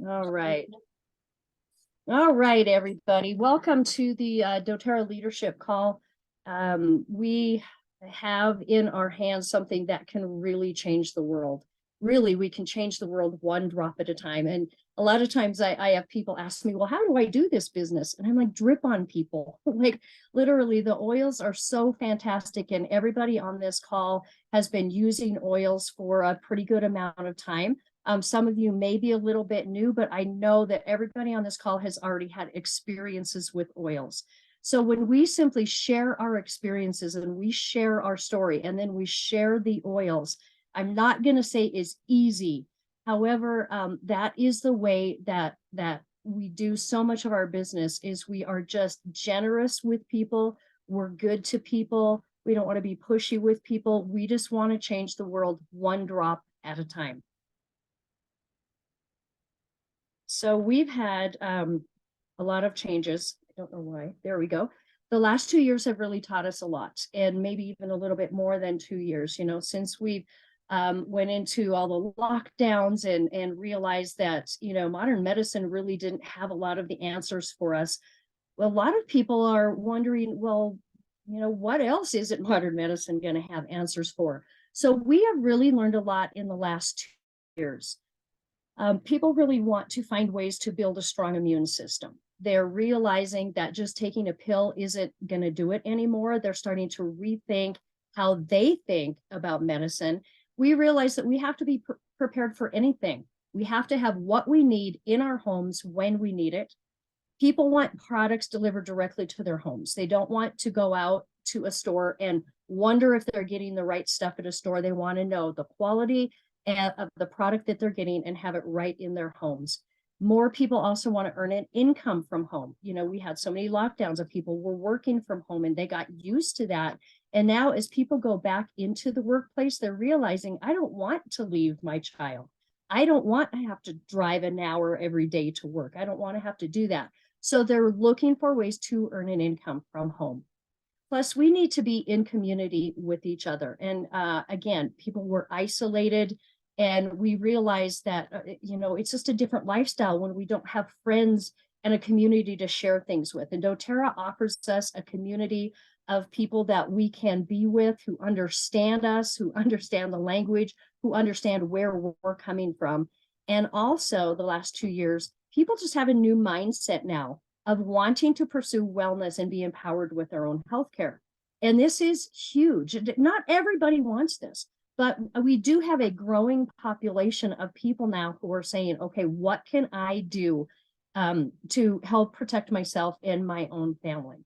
All right. All right, everybody. Welcome to the doTERRA leadership call. We have in our hands something that can really change the world. Really, we can change the world one drop at a time. And a lot of times I have people ask me, well, how do I do this business? And I'm like, drip on people. Like literally the oils are so fantastic. And everybody on this call has been using oils for a pretty good amount of time. Some of you may be a little bit new, but I know that everybody on this call has already had experiences with oils. So when we simply share our experiences and we share our story and then we share the oils, I'm not going to say is easy. However, that is the way that we do so much of our business is we are just generous with people. We're good to people. We don't want to be pushy with people. We just want to change the world one drop at a time. So we've had a lot of changes. I don't know why. There we go. The last 2 years have really taught us a lot, and maybe even a little bit more than 2 years, since we've went into all the lockdowns and realized that, modern medicine really didn't have a lot of the answers for us. Well, a lot of people are wondering, well, what else isn't modern medicine going to have answers for? So we have really learned a lot in the last 2 years. People really want to find ways to build a strong immune system. They're realizing that just taking a pill isn't going to do it anymore. They're starting to rethink how they think about medicine. We realize that we have to be prepared for anything. We have to have what we need in our homes when we need it. People want products delivered directly to their homes. They don't want to go out to a store and wonder if they're getting the right stuff at a store. They want to know the quality of the product that they're getting and have it right in their homes. More people also want to earn an income from home. We had so many lockdowns of people were working from home and they got used to that. And now as people go back into the workplace, they're realizing, I don't want to leave my child. I don't want to have to drive an hour every day to work. I don't want to have to do that. So they're looking for ways to earn an income from home. Plus, we need to be in community with each other. And again, people were isolated. And we realized that, it's just a different lifestyle when we don't have friends and a community to share things with. And doTERRA offers us a community of people that we can be with, who understand us, who understand the language, who understand where we're coming from. And also the last 2 years, people just have a new mindset now of wanting to pursue wellness and be empowered with their own healthcare. And this is huge. Not everybody wants this. But we do have a growing population of people now who are saying, okay, what can I do to help protect myself and my own family?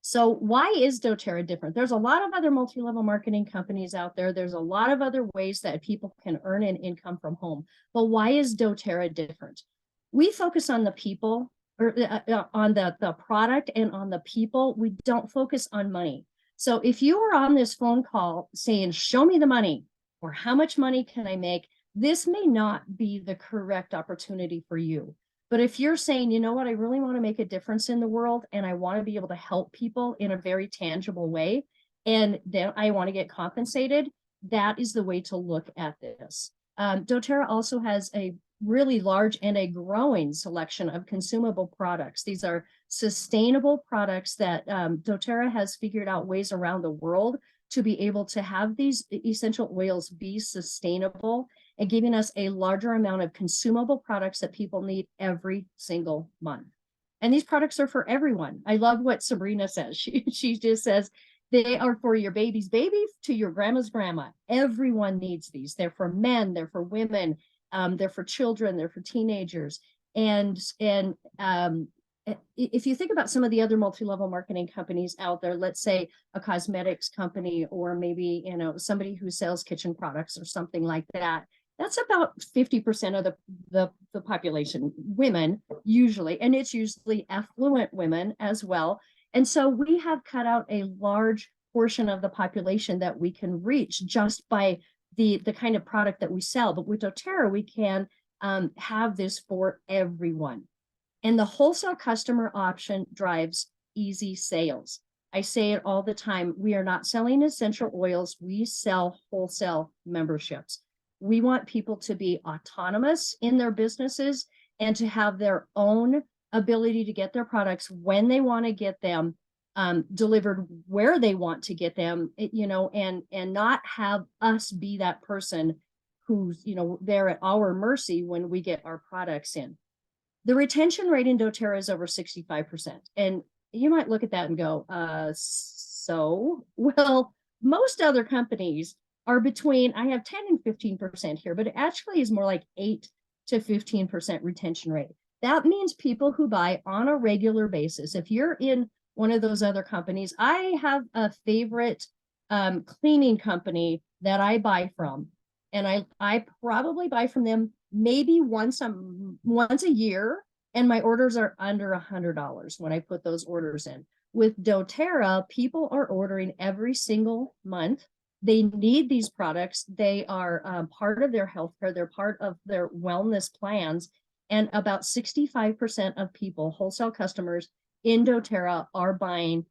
So why is doTERRA different? There's a lot of other multi-level marketing companies out there. There's a lot of other ways that people can earn an income from home. But why is doTERRA different? We focus on the people, or on the product and on the people. We don't focus on money. So if you are on this phone call saying, show me the money, or how much money can I make, this may not be the correct opportunity for you. But if you're saying, you know what, I really want to make a difference in the world and I want to be able to help people in a very tangible way, and then I want to get compensated, that is the way to look at this. doTERRA also has a really large and a growing selection of consumable products. These are sustainable products that doTERRA has figured out ways around the world to be able to have these essential oils be sustainable and giving us a larger amount of consumable products that people need every single month. And these products are for everyone. I love what Sabrina says. She just says, they are for your baby's baby to your grandma's grandma. Everyone needs these. They're for men, they're for women, they're for children, they're for teenagers. And if you think about some of the other multi-level marketing companies out there, let's say a cosmetics company, or maybe, somebody who sells kitchen products or something like that, that's about 50% of the population, women usually, and it's usually affluent women as well. And so we have cut out a large portion of the population that we can reach just by the kind of product that we sell. But with doTERRA, we can have this for everyone. And the wholesale customer option drives easy sales. I say it all the time. We are not selling essential oils. We sell wholesale memberships. We want people to be autonomous in their businesses and to have their own ability to get their products when they want to get them, delivered where they want to get them, and not have us be that person who's, there at our mercy when we get our products in. The retention rate in doTERRA is over 65%. And you might look at that and go, well, most other companies are between, I have 10 and 15% here, but it actually is more like 8 to 15% retention rate. That means people who buy on a regular basis. If you're in one of those other companies, I have a favorite cleaning company that I buy from, and I probably buy from them maybe once a year, and my orders are under $100 when I put those orders in. With doTERRA, people are ordering every single month. They need these products. They are part of their healthcare. They're part of their wellness plans. And about 65% of people, wholesale customers in doTERRA, are buying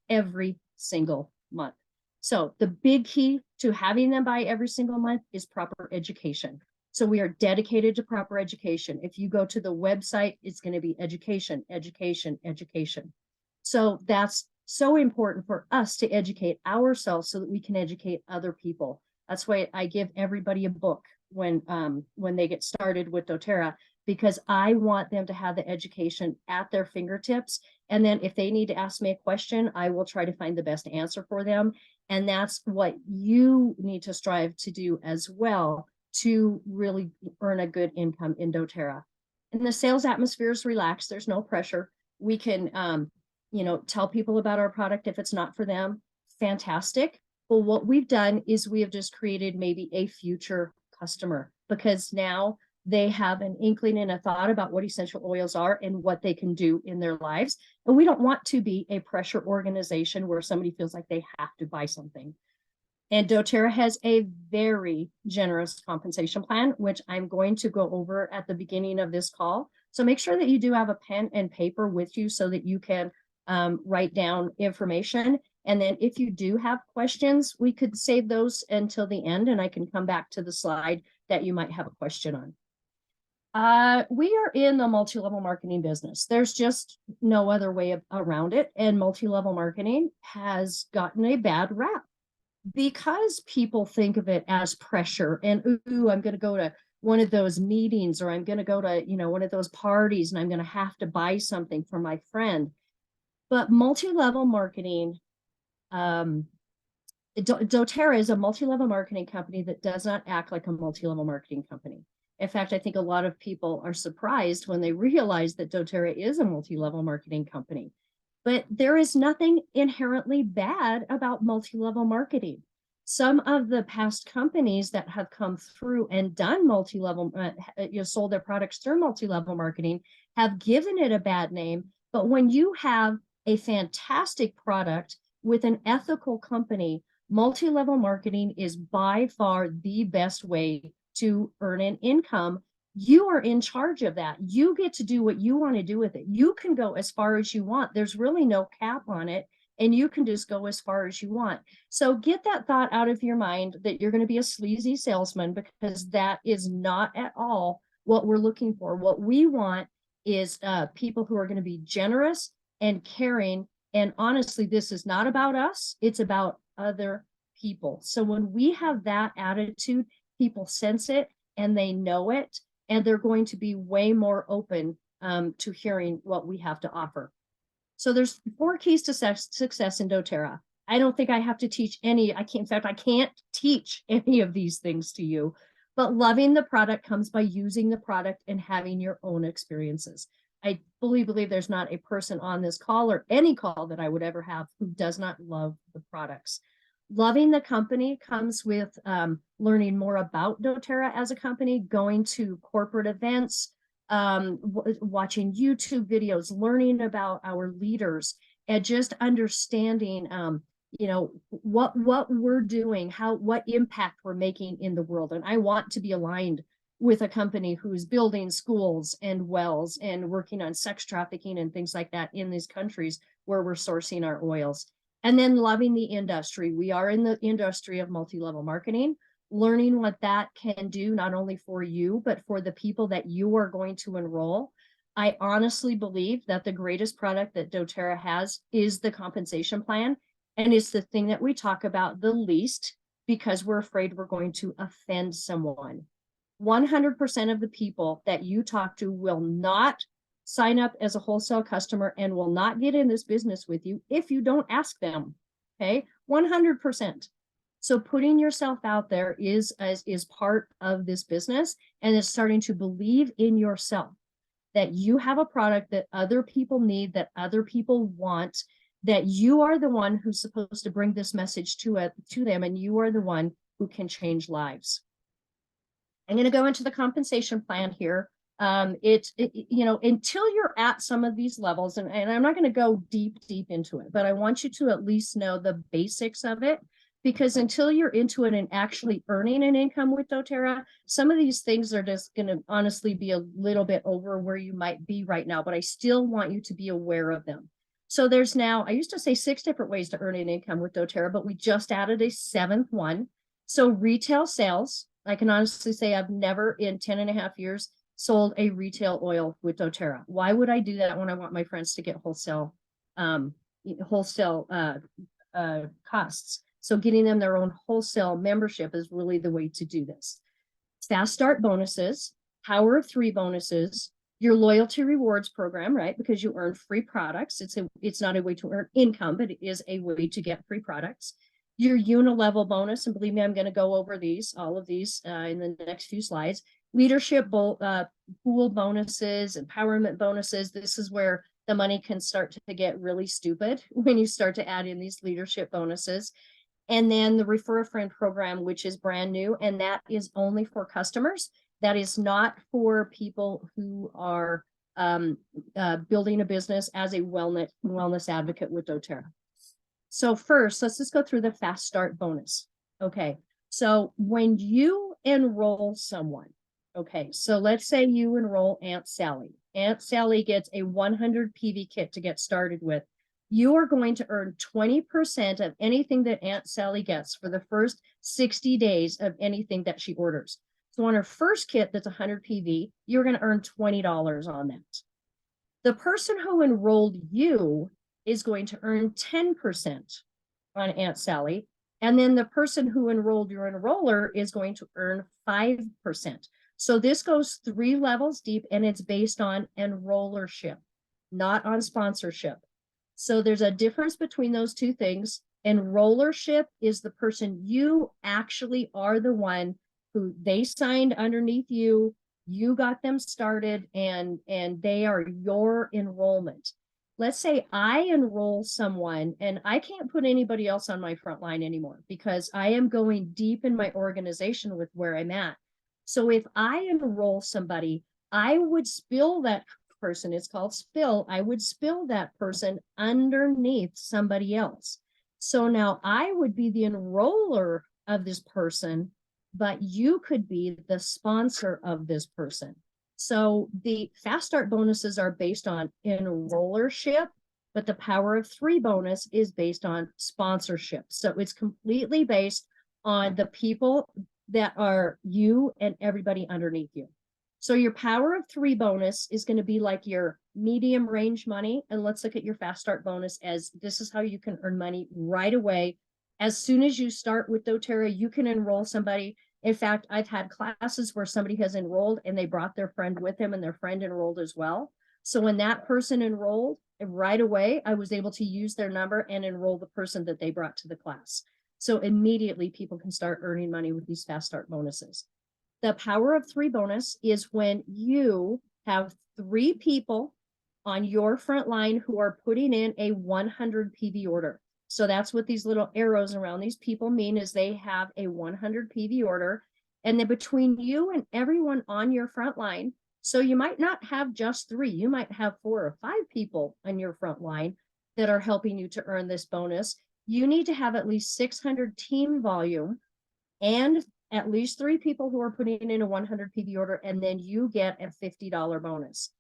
every single month. So the big key to having them buy every single month is proper education. So we are dedicated to proper education. If you go to the website, it's going to be education, education, education. So that's so important for us to educate ourselves so that we can educate other people. That's why I give everybody a book when they get started with doTERRA, because I want them to have the education at their fingertips. And then if they need to ask me a question, I will try to find the best answer for them. And that's what you need to strive to do as well, to really earn a good income in doTERRA. And the sales atmosphere is relaxed. There's no pressure. We can, tell people about our product if it's not for them. Fantastic. But what we've done is we have just created maybe a future customer, because now they have an inkling and a thought about what essential oils are and what they can do in their lives. And we don't want to be a pressure organization where somebody feels like they have to buy something. And doTERRA has a very generous compensation plan, which I'm going to go over at the beginning of this call. So make sure that you do have a pen and paper with you so that you can write down information. And then if you do have questions, we could save those until the end, and I can come back to the slide that you might have a question on. We are in the multi-level marketing business. There's just no other way around it. And multi-level marketing has gotten a bad rap because people think of it as pressure and, ooh, I'm going to go to one of those meetings, or I'm going to go to, one of those parties, and I'm going to have to buy something for my friend. But multi-level marketing, doTERRA is a multi-level marketing company that does not act like a multi-level marketing company. In fact, I think a lot of people are surprised when they realize that doTERRA is a multi-level marketing company. But there is nothing inherently bad about multi-level marketing. Some of the past companies that have come through and done multi-level, sold their products through multi-level marketing, have given it a bad name. But when you have a fantastic product with an ethical company, multi-level marketing is by far the best way to earn an income. You are in charge of that. You get to do what you want to do with it. You can go as far as you want. There's really no cap on it, and you can just go as far as you want. So get that thought out of your mind that you're going to be a sleazy salesman, because that is not at all what we're looking for. What we want is people who are going to be generous and caring. And honestly, this is not about us. It's about other people. So when we have that attitude, people sense it and they know it, and they're going to be way more open to hearing what we have to offer. So there's 4 keys to success in doTERRA. I don't think I have to teach any. In fact, I can't teach any of these things to you, but loving the product comes by using the product and having your own experiences. I fully believe there's not a person on this call or any call that I would ever have who does not love the products. Loving the company comes with learning more about doTERRA as a company, going to corporate events, watching YouTube videos, learning about our leaders, and just understanding, what we're doing, what impact we're making in the world. And I want to be aligned with a company who's building schools and wells and working on sex trafficking and things like that in these countries where we're sourcing our oils. And then loving the industry. We are in the industry of multi-level marketing. learning what that can do, not only for you, but for the people that you are going to enroll. I honestly believe that the greatest product that doTERRA has is the compensation plan. And it's the thing that we talk about the least because we're afraid we're going to offend someone. 100% of the people that you talk to will not sign up as a wholesale customer and will not get in this business with you if you don't ask them. Okay, 100%. So putting yourself out there is part of this business, and it's starting to believe in yourself that you have a product that other people need, that other people want, that you are the one who's supposed to bring this message to them, and you are the one who can change lives. I'm going to go into the compensation plan here. Until you're at some of these levels, and I'm not going to go deep into it, but I want you to at least know the basics of it, because until you're into it and actually earning an income with doTERRA, some of these things are just going to honestly be a little bit over where you might be right now, but I still want you to be aware of them. So there's now, I used to say 6 different ways to earn an income with doTERRA, but we just added a 7th one. So retail sales. I can honestly say I've never in 10.5 years sold a retail oil with doTERRA. Why would I do that when I want my friends to get wholesale costs? So getting them their own wholesale membership is really the way to do this. Fast start bonuses, power of 3 bonuses, your loyalty rewards program, right? Because you earn free products. It's not a way to earn income, but it is a way to get free products. Your unilevel bonus, and believe me, I'm going to go over all of these in the next few slides. Leadership pool bonuses, empowerment bonuses. This is where the money can start to get really stupid when you start to add in these leadership bonuses. And then the Refer a Friend program, which is brand new, and that is only for customers. That is not for people who are building a business as a wellness advocate with doTERRA. So first, let's just go through the fast start bonus. Okay, so when you enroll someone, okay, so let's say you enroll Aunt Sally. Aunt Sally gets a 100 PV kit to get started with. You are going to earn 20% of anything that Aunt Sally gets for the first 60 days of anything that she orders. So on her first kit that's 100 PV, you're going to earn $20 on that. The person who enrolled you is going to earn 10% on Aunt Sally. And then the person who enrolled your enroller is going to earn 5%. So this goes 3 levels deep, and it's based on enrollership, not on sponsorship. So there's a difference between those two things. Enrollership is the person you actually are the one who they signed underneath you. You got them started, and they are your enrollment. Let's say I enroll someone and I can't put anybody else on my front line anymore because I am going deep in my organization with where I'm at. So if I enroll somebody, I would spill that person. It's called spill. I would spill that person underneath somebody else. So now I would be the enroller of this person, but you could be the sponsor of this person. So the fast start bonuses are based on enrollership, but the power of 3 bonus is based on sponsorship. So it's completely based on the people that are you and everybody underneath you. So your power of 3 bonus is going to be like your medium range money. And let's look at your fast start bonus as this is how you can earn money right away. As soon as you start with doTERRA, you can enroll somebody. In fact, I've had classes where somebody has enrolled and they brought their friend with them and their friend enrolled as well. So when that person enrolled right away, I was able to use their number and enroll the person that they brought to the class. So immediately people can start earning money with these fast start bonuses. The power of 3 bonus is when you have 3 people on your front line who are putting in a 100 PV order. So that's what these little arrows around these people mean, is they have a 100 PV order. And then between you and everyone on your front line, so you might not have just 3, you might have 4 or 5 people on your front line that are helping you to earn this bonus. You need to have at least 600 team volume and at least 3 people who are putting in a 100 PV order, and then you get a $50 bonus.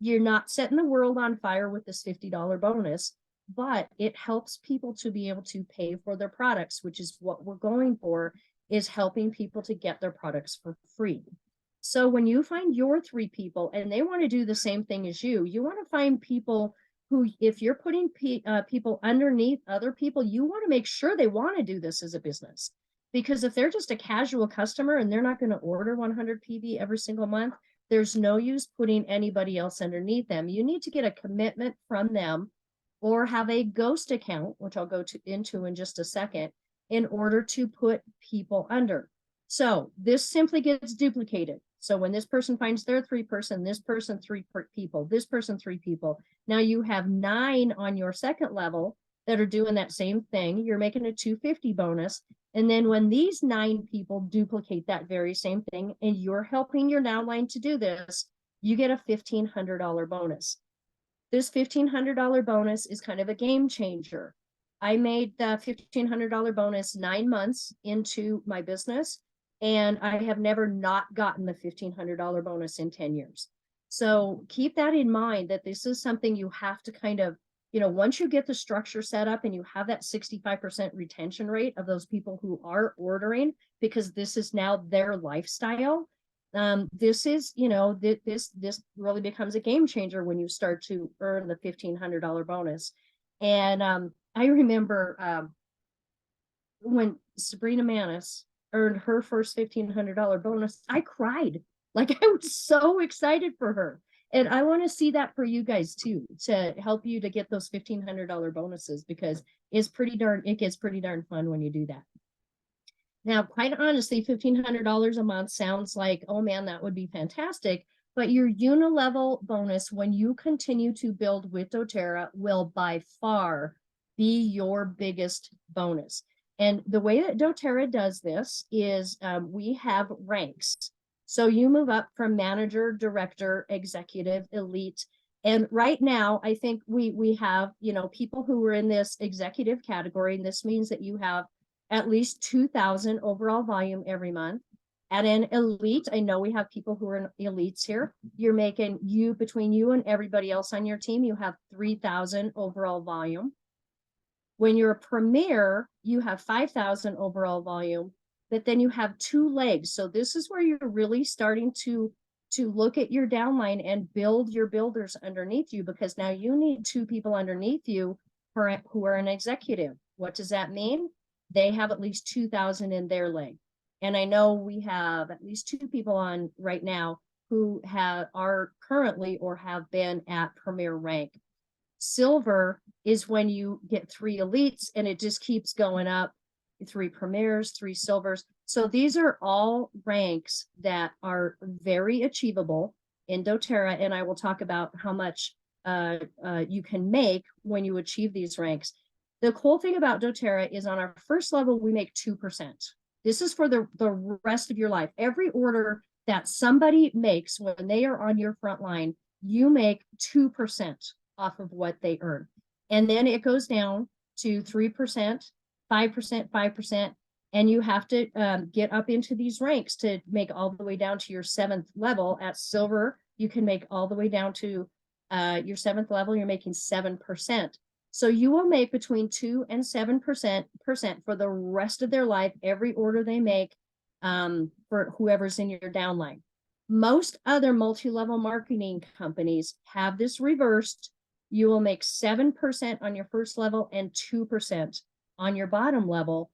You're not setting the world on fire with this $50 bonus, but it helps people to be able to pay for their products, which is what we're going for. is helping people to get their products for free. So when you find your 3 people and they want to do the same thing as you want to find people who, if you're putting people underneath other people, you want to make sure they want to do this as a business. Because if they're just a casual customer and they're not going to order 100 PV every single month, there's no use putting anybody else underneath them. You need to get a commitment from them or have a ghost account, which I'll go into in just a second, in order to put people under. So this simply gets duplicated. So when this person finds their 3-person, this person 3 people, this person 3 people, now you have 9 on your second level that are doing that same thing. You're making a 250 bonus. And then when these 9 people duplicate that very same thing, and you're helping your downline to do this, you get a $1,500 bonus. This $1,500 bonus is kind of a game changer. I made the $1,500 bonus 9 months into my business, and I have never not gotten the $1,500 bonus in 10 years. So keep that in mind, that this is something you have to kind of, once you get the structure set up and you have that 65% retention rate of those people who are ordering, because this is now their lifestyle, this is, this really becomes a game changer when you start to earn the $1,500 bonus. And I remember when Sabrina Manis earned her first $1,500 bonus, I cried. Like, I was so excited for her. And I want to see that for you guys too, to help you to get those $1,500 bonuses, because it gets pretty darn fun when you do that. Now, quite honestly, $1,500 a month sounds like, oh man, that would be fantastic. But your unilevel bonus, when you continue to build with doTERRA, will by far be your biggest bonus. And the way that doTERRA does this is we have ranks. So you move up from manager, director, executive, elite. And right now, I think we have, people who are in this executive category. And this means that you have at least 2,000 overall volume every month. At an elite, I know we have people who are in elites here. You're making, between you and everybody else on your team, you have 3,000 overall volume. When you're a premier, you have 5,000 overall volume, but then you have 2 legs. So this is where you're really starting to look at your downline and build your builders underneath you, because now you need 2 people underneath you who are an executive. What does that mean? They have at least 2,000 in their leg. And I know we have at least 2 people on right now who are currently or have been at premier rank. Silver is when you get 3 elites, and it just keeps going up, 3 premiers, 3 silvers. So these are all ranks that are very achievable in doTERRA, and I will talk about how much you can make when you achieve these ranks. The cool thing about doTERRA is on our first level, we make 2%. This is for the rest of your life. Every order that somebody makes when they are on your front line, you make 2% off of what they earn. And then it goes down to 3%, 5%, 5%. And you have to get up into these ranks to make all the way down to your 7th level. At silver, you can make all the way down to your 7th level. You're making 7%. So you will make between 2 and 7% for the rest of their life, every order they make, for whoever's in your downline. Most other multi-level marketing companies have this reversed. You will make 7% on your first level and 2% on your bottom level.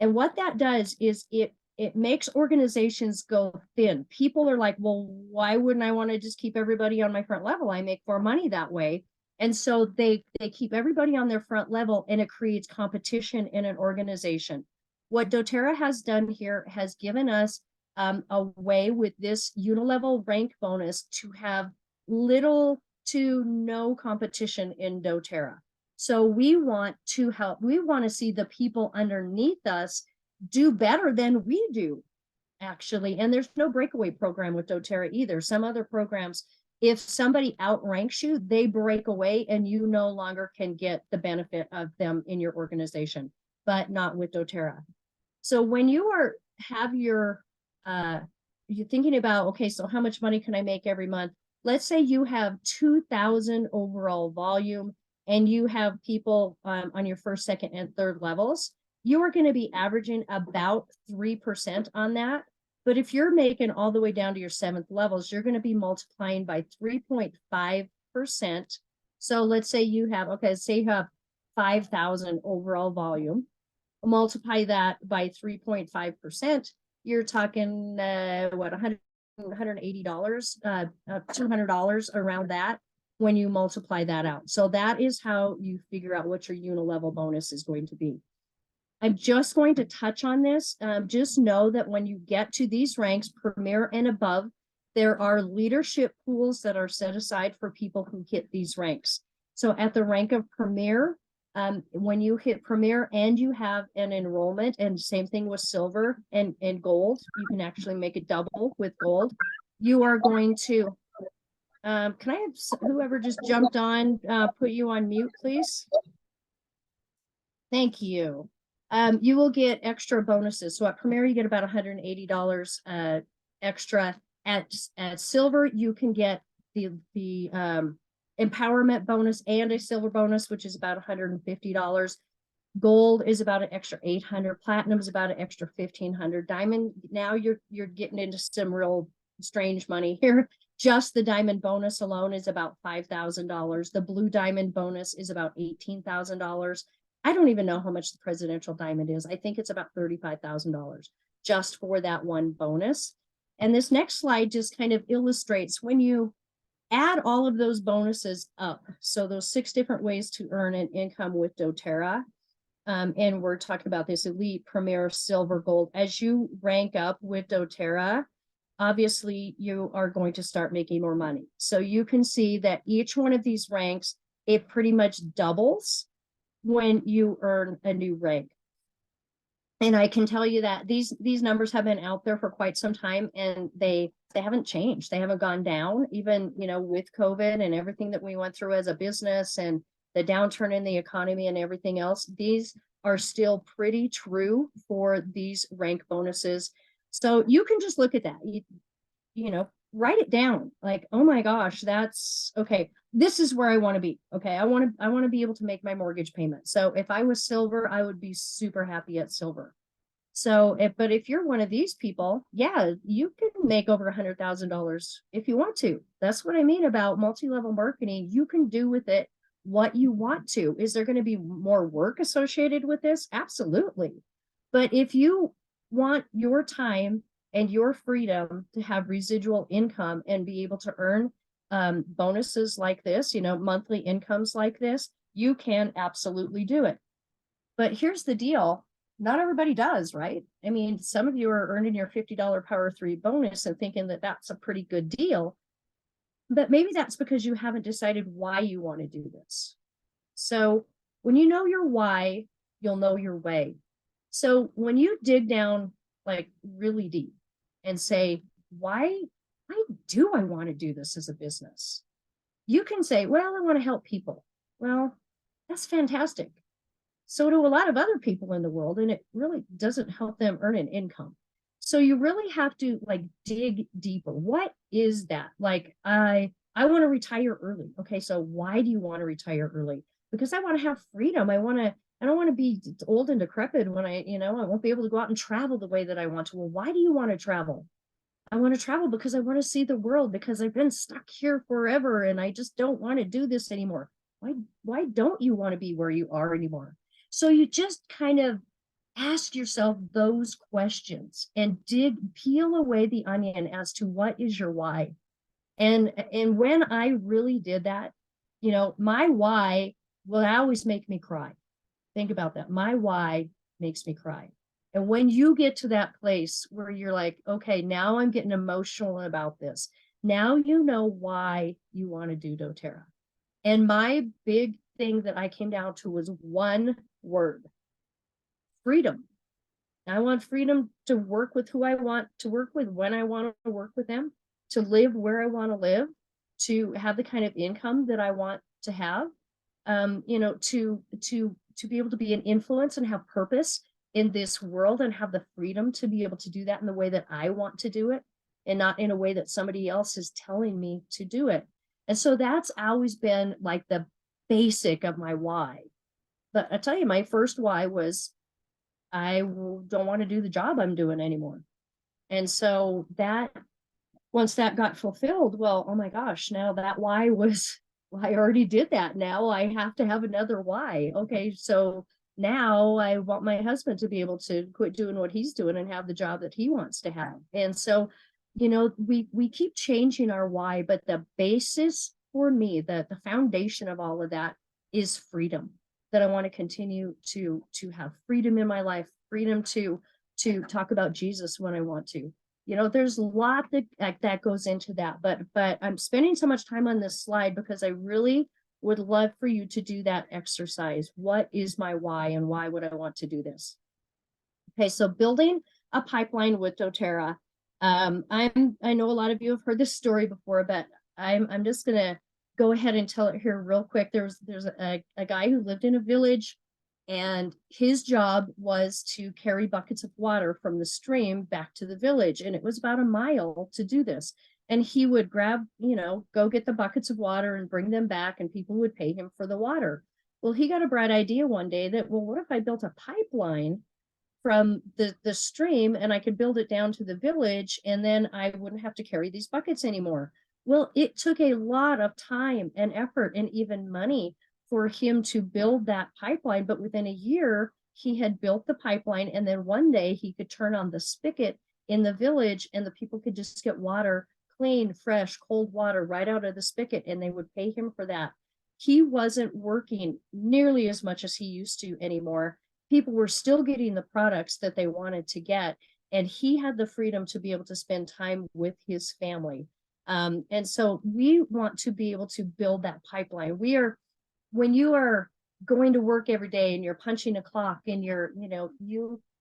And what that does is it makes organizations go thin. People are like, well, why wouldn't I want to just keep everybody on my front level? I make more money that way. And so they keep everybody on their front level, and it creates competition in an organization. What doTERRA has done here has given us a way with this unilevel rank bonus to have little to no competition in doTERRA. So we want to help. We want to see the people underneath us do better than we do, actually. And there's no breakaway program with doTERRA either. Some other programs, if somebody outranks you, they break away and you no longer can get the benefit of them in your organization, but not with doTERRA. So when you're thinking about, okay, so how much money can I make every month? Let's say you have 2,000 overall volume and you have people on your first, second, and third levels. you are going to be averaging about 3% on that. But if you're making all the way down to your 7th levels, you're going to be multiplying by 3.5%. So let's say you have, okay, say you have 5,000 overall volume, multiply that by 3.5%, you're talking, what, $180, $200 around that when you multiply that out. So that is how you figure out what your unilevel bonus is going to be. I'm just going to touch on this. Just know that when you get to these ranks, Premier and above, there are leadership pools that are set aside for people who hit these ranks. So at the rank of Premier, when you hit Premier and you have an enrollment, and same thing with silver and gold, you can actually make it double with gold. You are going to, can I have whoever just jumped on, put you on mute, please? Thank you. You will get extra bonuses. So at Premier, you get about $180 extra. At silver, you can get the empowerment bonus and a silver bonus, which is about $150. Gold is about an extra $800. Platinum is about an extra $1,500. Diamond, now you're getting into some real strange money here. Just the diamond bonus alone is about $5,000. The blue diamond bonus is about $18,000. I don't even know how much the presidential diamond is. I think it's about $35,000 just for that one bonus. And this next slide just kind of illustrates when you add all of those bonuses up. So those 6 different ways to earn an income with doTERRA. And we're talking about this elite, premier, silver, gold. As you rank up with doTERRA, obviously you are going to start making more money. So you can see that each one of these ranks, it pretty much doubles when you earn a new rank. And I can tell you that these numbers have been out there for quite some time, and they haven't changed. They haven't gone down, even, you know, with COVID and everything that we went through as a business and the downturn in the economy and everything else. These are still pretty true for these rank bonuses. So you can just look at that. You know, write it down, like, oh my gosh, that's okay. This is where I want to be. Okay. I want to be able to make my mortgage payment. So if I was silver, I would be super happy at silver. So but if you're one of these people, yeah, you can make over $100,000 if you want to. That's what I mean about multi-level marketing. You can do with it what you want to. Is there going to be more work associated with this? Absolutely. But if you want your time and your freedom to have residual income and be able to earn bonuses like this, you know, monthly incomes like this, you can absolutely do it. But here's the deal. Not everybody does, right? I mean, some of you are earning your $50 Power 3 bonus and thinking that that's a pretty good deal. But maybe that's because you haven't decided why you want to do this. So when you know your why, you'll know your way. So when you dig down like really deep and say, why do I want to do this as a business? You can say, well, I want to help people. Well, that's fantastic. So do a lot of other people in the world, and it really doesn't help them earn an income. So you really have to like dig deeper. What is that? Like, I want to retire early. Okay, so why do you want to retire early? Because I want to have freedom. I don't want to be old and decrepit when I won't be able to go out and travel the way that I want to. Well, why do you want to travel? I want to travel because I want to see the world, because I've been stuck here forever and I just don't want to do this anymore. Why don't you want to be where you are anymore? So you just kind of ask yourself those questions and peel away the onion as to what is your why. And when I really did that, my why will always make me cry. Think about that. My why makes me cry. And when you get to that place where you're like, okay, now I'm getting emotional about this. Now you know why you want to do doTERRA. And my big thing that I came down to was one word: freedom. I want freedom to work with who I want to work with, when I want to work with them, to live where I want to live, to have the kind of income that I want to have, to be able to be an influence and have purpose in this world, and have the freedom to be able to do that in the way that I want to do it, and not in a way that somebody else is telling me to do it. And so that's always been like the basic of my why. But I tell you, my first why was don't want to do the job I'm doing anymore. And so that once that got fulfilled, well, oh my gosh, now that why was, well, I already did that. Now I have to have another why. Okay, so now I want my husband to be able to quit doing what he's doing and have the job that he wants to have. And so, we keep changing our why, but the basis for me, the foundation of all of that is freedom. That I want to continue to have freedom in my life, freedom to talk about Jesus when I want to. There's a lot that goes into that, but I'm spending so much time on this slide because I really would love for you to do that exercise. What is my why, and why would I want to do this? Okay, so building a pipeline with doTERRA. I know a lot of you have heard this story before, but I'm just gonna go ahead and tell it here real quick. There's a guy who lived in a village, and his job was to carry buckets of water from the stream back to the village. And it was about a mile to do this. And he would grab, go get the buckets of water and bring them back, and people would pay him for the water. Well, he got a bright idea one day that, well, what if I built a pipeline from the stream, and I could build it down to the village, and then I wouldn't have to carry these buckets anymore. Well, it took a lot of time and effort and even money for him to build that pipeline. But within a year, he had built the pipeline. And then one day he could turn on the spigot in the village, and the people could just get water, clean, fresh, cold water right out of the spigot. And they would pay him for that. He wasn't working nearly as much as he used to anymore. People were still getting the products that they wanted to get. And he had the freedom to be able to spend time with his family. And so we want to be able to build that pipeline. When you are going to work every day and you're punching a clock, and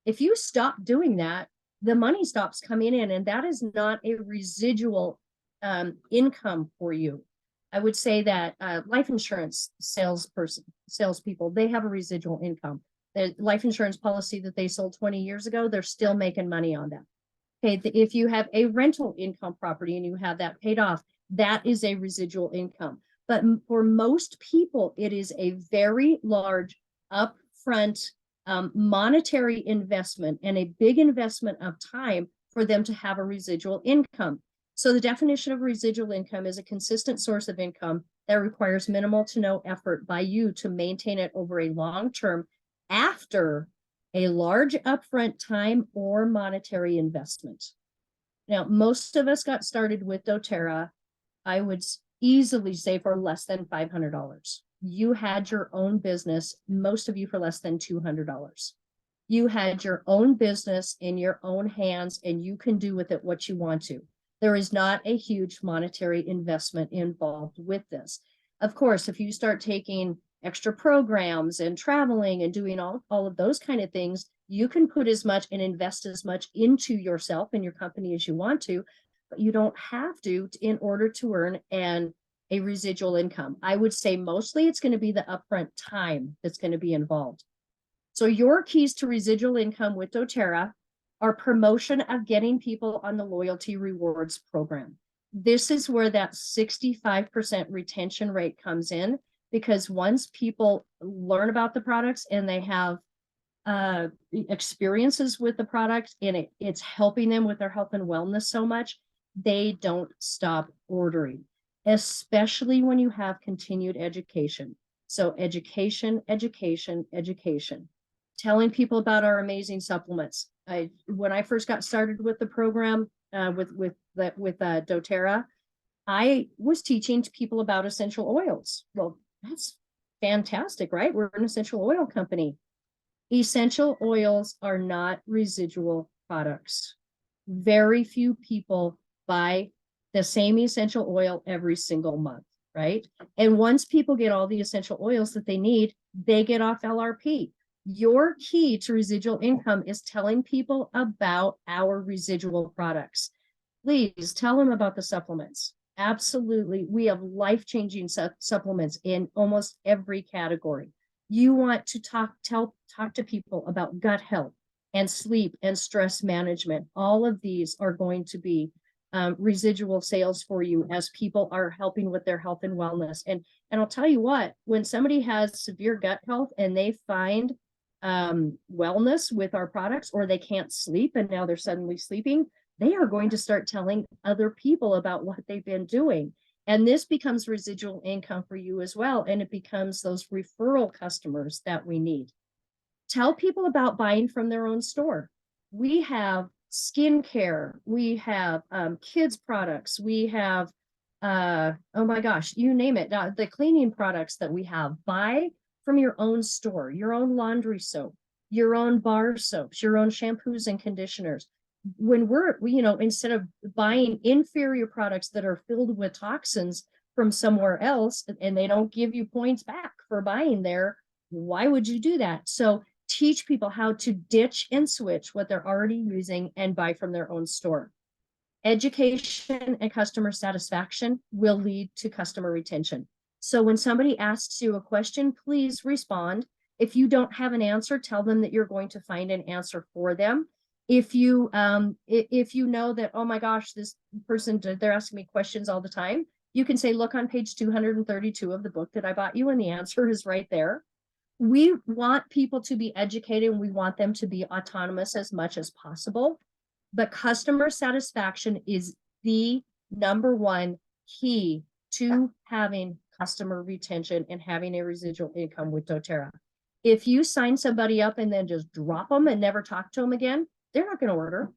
if you stop doing that, the money stops coming in, and that is not a residual income for you. I would say that life insurance salespeople, they have a residual income. The life insurance policy that they sold 20 years ago, they're still making money on that. Okay, if you have a rental income property and you have that paid off, that is a residual income. But for most people, it is a very large upfront monetary investment, and a big investment of time for them to have a residual income. So the definition of residual income is a consistent source of income that requires minimal to no effort by you to maintain it over a long term after a large upfront time or monetary investment. Now, most of us got started with doTERRA, I would easily say, for less than $500. You had your own business, most of you for less than $200. You had your own business in your own hands, and you can do with it what you want to. There is not a huge monetary investment involved with this. Of course, if you start taking extra programs and traveling and doing all of those kind of things, you can put as much and invest as much into yourself and your company as you want to, but you don't have to in order to earn a residual income. I would say mostly it's going to be the upfront time that's going to be involved. So your keys to residual income with doTERRA are promotion of getting people on the loyalty rewards program. This is where that 65% retention rate comes in, because once people learn about the products and they have experiences with the product, and it's helping them with their health and wellness so much, they don't stop ordering, especially when you have continued education. So education, education, education. Telling people about our amazing supplements. When I first got started with the program with doTERRA, I was teaching people about essential oils. Well, that's fantastic, right? We're an essential oil company. Essential oils are not residual products. Very few people buy the same essential oil every single month, right? And once people get all the essential oils that they need, they get off LRP. Your key to residual income is telling people about our residual products. Please tell them about the supplements. Absolutely. We have life-changing supplements in almost every category. You want to talk to people about gut health and sleep and stress management. All of these are going to be residual sales for you as people are helping with their health and wellness. And I'll tell you what, when somebody has severe gut health and they find wellness with our products, or they can't sleep and now they're suddenly sleeping, they are going to start telling other people about what they've been doing. And this becomes residual income for you as well. And it becomes those referral customers that we need. Tell people about buying from their own store. We have skincare, we have kids products, we have oh my gosh, you name it. The cleaning products that we have. Buy from your own store, your own laundry soap, your own bar soaps, your own shampoos and conditioners. When instead of buying inferior products that are filled with toxins from somewhere else and they don't give you points back for buying there, why would you do that? So teach people how to ditch and switch what they're already using and buy from their own store. Education and customer satisfaction will lead to customer retention. So when somebody asks you a question, please respond. If you don't have an answer, tell them that you're going to find an answer for them. If you know that, oh my gosh, this person, they're asking me questions all the time, you can say, look on page 232 of the book that I bought you, and the answer is right there. We want people to be educated, and we want them to be autonomous as much as possible. But customer satisfaction is the number one key to having customer retention and having a residual income with doTERRA. If you sign somebody up and then just drop them and never talk to them again, they're not going to order.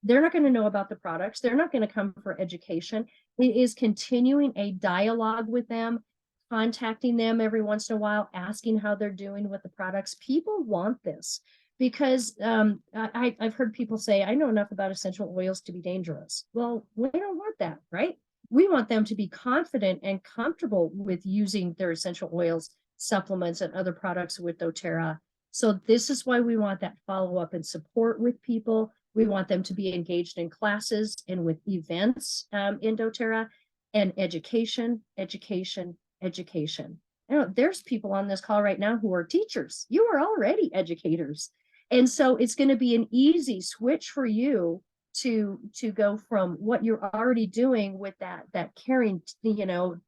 They're not going to know about the products. They're not going to come for education. It is continuing a dialogue with them, contacting them every once in a while, asking how they're doing with the products. People want this because I've heard people say, I know enough about essential oils to be dangerous. Well, we don't want that, right? We want them to be confident and comfortable with using their essential oils, supplements, and other products with doTERRA. So this is why we want that follow-up and support with people. We want them to be engaged in classes and with events in doTERRA, and education, education, education. You know, there's people on this call right now who are teachers. You are already educators. And so it's going to be an easy switch for you to go from what you're already doing with that caring,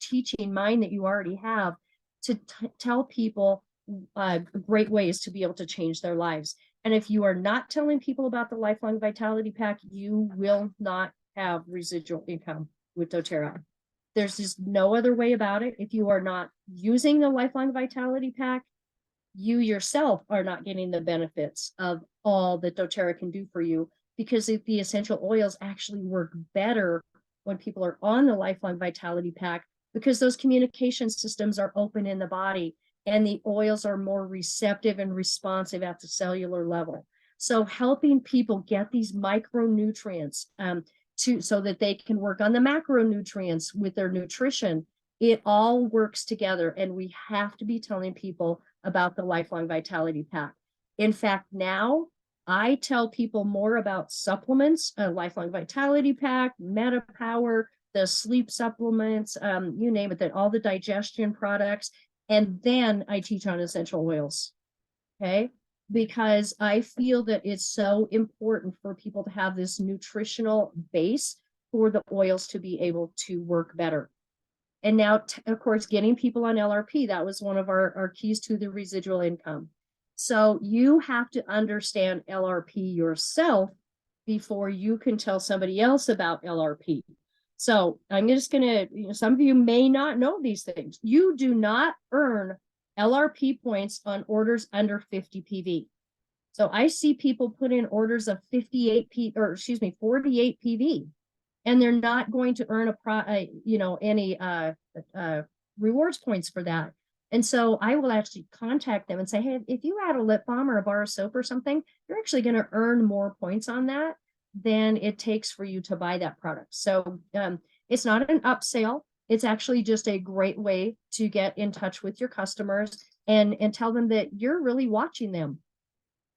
teaching mind that you already have, to tell people great ways to be able to change their lives. And if you are not telling people about the Lifelong Vitality Pack, you will not have residual income with doTERRA. There's just no other way about it. If you are not using the Lifelong Vitality Pack, you yourself are not getting the benefits of all that doTERRA can do for you, because if the essential oils actually work better when people are on the Lifelong Vitality Pack, because those communication systems are open in the body and the oils are more receptive and responsive at the cellular level. So helping people get these micronutrients so that they can work on the macronutrients with their nutrition, it all works together. And we have to be telling people about the Lifelong Vitality Pack. In fact, now I tell people more about supplements, Lifelong Vitality Pack, MetaPower, the sleep supplements, you name it, that all the digestion products. And then I teach on essential oils, okay? Because I feel that it's so important for people to have this nutritional base for the oils to be able to work better. And now, of course, getting people on LRP, that was one of our keys to the residual income. So you have to understand LRP yourself before you can tell somebody else about LRP. So I'm just going to, some of you may not know these things. You do not earn LRP points on orders under 50 PV. So I see people put in orders of 48 PV, and they're not going to earn any rewards points for that. And so I will actually contact them and say, hey, if you add a lip balm or a bar of soap or something, you're actually going to earn more points on that than it takes for you to buy that product. So it's not an upsell. It's actually just a great way to get in touch with your customers and tell them that you're really watching them.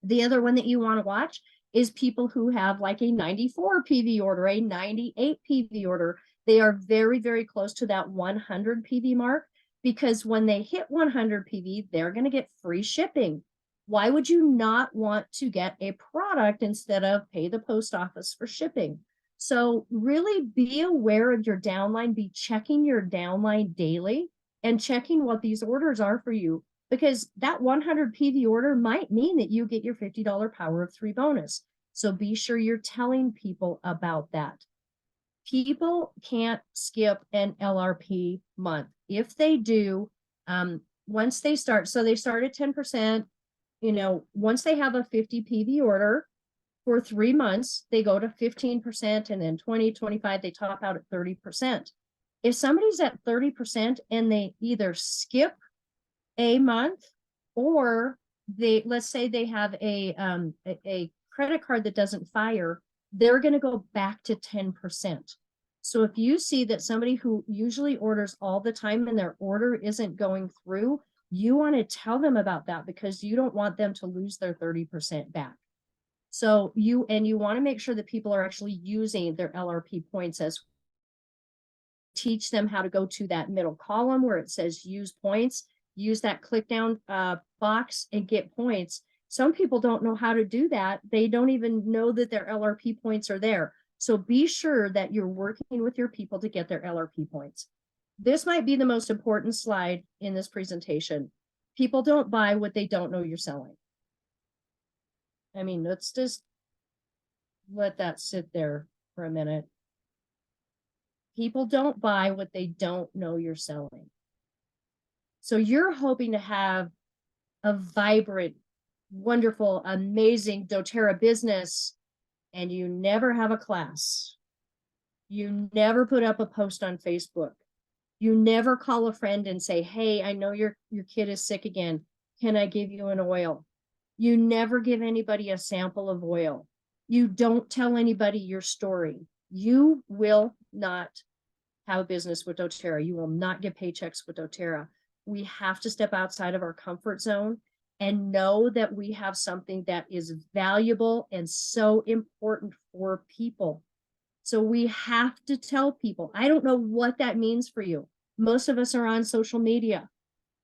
The other one that you want to watch is people who have like a 94 PV order, a 98 PV order. They are very, very close to that 100 PV mark, because when they hit 100 PV, they're going to get free shipping. Why would you not want to get a product instead of pay the post office for shipping? So really be aware of your downline, be checking your downline daily and checking what these orders are for you. because that 100 PV order might mean that you get your $50 power of 3 bonus. So be sure you're telling people about that. People can't skip an LRP month. If they do, once they start, so they start at 10%, once they have a 50 PV order for 3 months, they go to 15% and then 20, 25, they top out at 30%. If somebody's at 30% and they either skip a month, or let's say they have a credit card that doesn't fire, they're going to go back to 10%. So if you see that somebody who usually orders all the time and their order isn't going through, you want to tell them about that, because you don't want them to lose their 30% back. So you want to make sure that people are actually using their LRP points. As teach them how to go to that middle column where it says use points, use that click down box and get points. Some people don't know how to do that. They don't even know that their LRP points are there. So be sure that you're working with your people to get their LRP points. This might be the most important slide in this presentation. People don't buy what they don't know you're selling. I mean, let's just let that sit there for a minute. People don't buy what they don't know you're selling. So you're hoping to have a vibrant, wonderful, amazing doTERRA business, and you never have a class. You never put up a post on Facebook. You never call a friend and say, hey, I know your kid is sick again. Can I give you an oil? You never give anybody a sample of oil. You don't tell anybody your story. You will not have a business with doTERRA. You will not get paychecks with doTERRA. We have to step outside of our comfort zone and know that we have something that is valuable and so important for people. So we have to tell people. I don't know what that means for you. Most of us are on social media.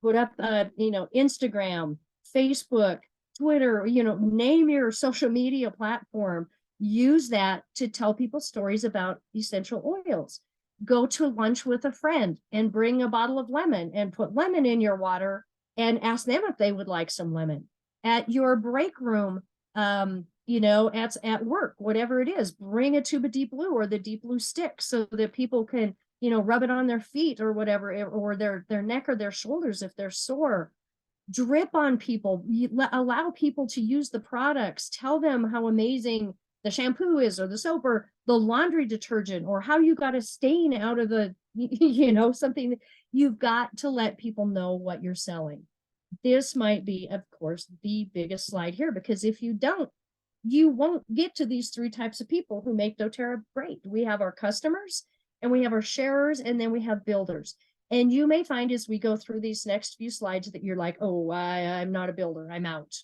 Put up, Instagram, Facebook, Twitter, name your social media platform. Use that to tell people stories about essential oils. Go to lunch with a friend and bring a bottle of lemon and put lemon in your water and ask them if they would like some lemon. At your break room, at work, whatever it is, bring a tube of Deep Blue or the Deep Blue stick so that people can, rub it on their feet or whatever, or their neck or their shoulders if they're sore. Drip on people, allow people to use the products, tell them how amazing the shampoo is or the soap or the laundry detergent, or how you got a stain out of the, something. You've got to let people know what you're selling. This might be, of course, the biggest slide here, because if you don't, you won't get to these 3 types of people who make doTERRA great. We have our customers, and we have our sharers, and then we have builders. And you may find as we go through these next few slides that you're like, oh, I'm not a builder, I'm out.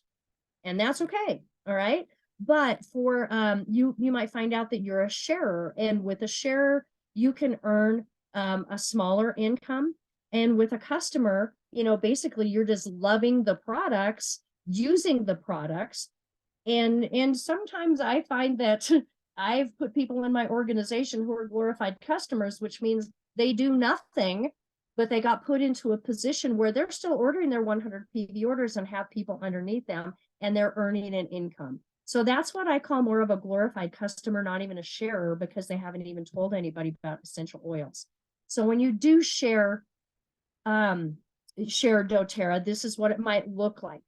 And that's okay, all right? But for you might find out that you're a sharer, and with a sharer, you can earn a smaller income. And with a customer, basically you're just loving the products, using the products. And sometimes I find that I've put people in my organization who are glorified customers, which means they do nothing, but they got put into a position where they're still ordering their 100 PV orders and have people underneath them, and they're earning an income. So that's what I call more of a glorified customer, not even a sharer, because they haven't even told anybody about essential oils. So when you do share doTERRA, this is what it might look like.